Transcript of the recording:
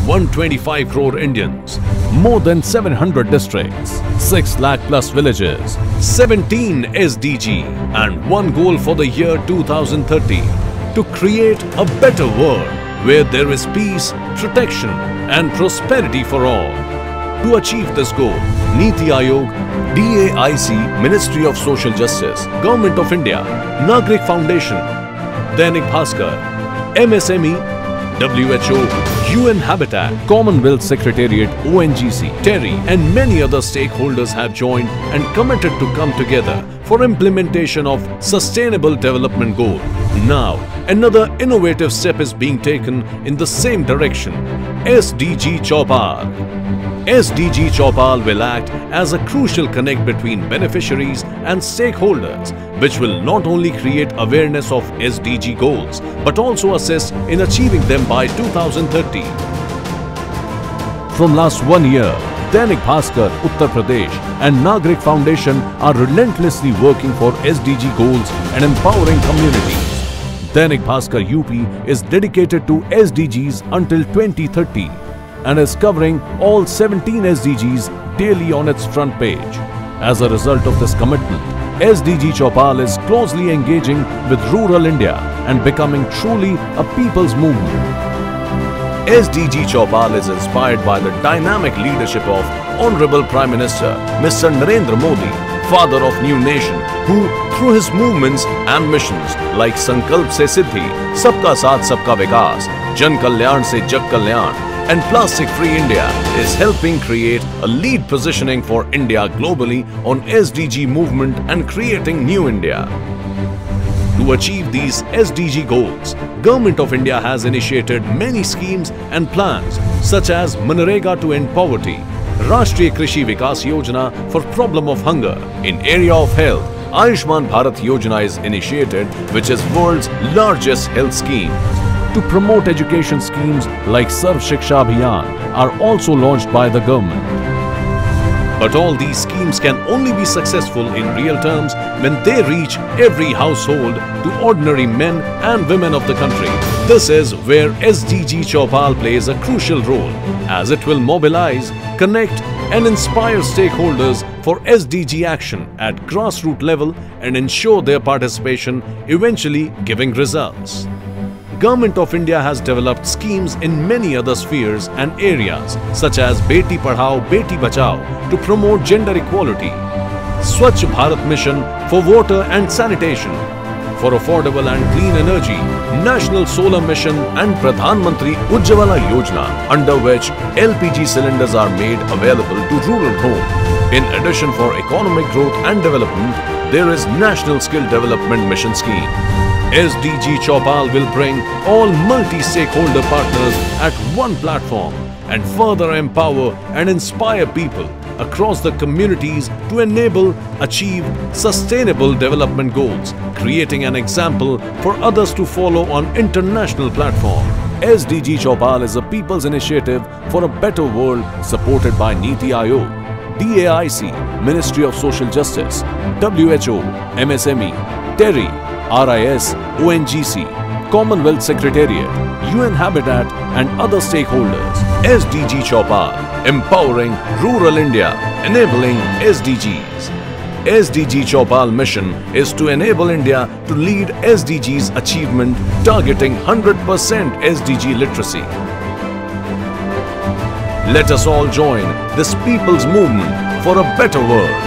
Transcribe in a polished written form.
125 crore Indians, more than 700 districts, 6 lakh plus villages, 17 SDG and one goal for the year 2030 to create a better world where there is peace, protection and prosperity for all. To achieve this goal, Niti Aayog, DAIC, Ministry of Social Justice, Government of India, Nagrik Foundation, Dainik Bhaskar, MSME, WHO, UN Habitat, Commonwealth Secretariat, ONGC, TERI and many other stakeholders have joined and committed to come together for implementation of Sustainable Development Goal. Now, another innovative step is being taken in the same direction, SDG Chaupal. SDG Chaupal will act as a crucial connect between beneficiaries and stakeholders, which will not only create awareness of SDG goals, but also assist in achieving them by 2030. From last 1 year, Dainik Bhaskar, Uttar Pradesh and Nagrik Foundation are relentlessly working for SDG goals and empowering communities. Dainik Bhaskar UP is dedicated to SDGs until 2030. And is covering all 17 SDGs daily on its front page. As a result of this commitment, SDG Chaupal is closely engaging with rural India and becoming truly a people's movement. SDG Chaupal is inspired by the dynamic leadership of Honorable Prime Minister Mr. Narendra Modi, father of new nation, who through his movements and missions like Sankalp Se Siddhi, Sabka Saath Sabka Vikas, Jan Kalyan Se Jag Kalyan and Plastic Free India is helping create a lead positioning for India globally on SDG movement and creating new India. To achieve these SDG goals, Government of India has initiated many schemes and plans such as Manrega to end poverty, Rashtriya Krishi Vikas Yojana for problem of hunger. In area of health, Ayushman Bharat Yojana is initiated, which is world's largest health scheme. To promote education schemes like Sarv Shiksha Abhiyan are also launched by the government. But all these schemes can only be successful in real terms when they reach every household to ordinary men and women of the country. This is where SDG Chaupal plays a crucial role, as it will mobilize, connect and inspire stakeholders for SDG action at grassroots level and ensure their participation, eventually giving results. Government of India has developed schemes in many other spheres and areas such as Beti Padhao, Beti Bachao to promote gender equality, Swachh Bharat Mission for water and sanitation, for affordable and clean energy, National Solar Mission and Pradhan Mantri Ujjwala Yojana, under which LPG cylinders are made available to rural homes. In addition, for economic growth and development, there is National Skill Development Mission Scheme. SDG Chaupal will bring all multi-stakeholder partners at one platform and further empower and inspire people across the communities to achieve sustainable development goals, creating an example for others to follow on international platform. SDG Chaupal is a people's initiative for a better world supported by Niti Aayog, DAIC, Ministry of Social Justice, WHO, MSME, TERI, RIS, ONGC, Commonwealth Secretariat, UN Habitat and other stakeholders. SDG Chaupal, empowering rural India, enabling SDGs. SDG Chaupal mission is to enable India to lead SDGs achievement, targeting 100% SDG literacy. Let us all join this people's movement for a better world.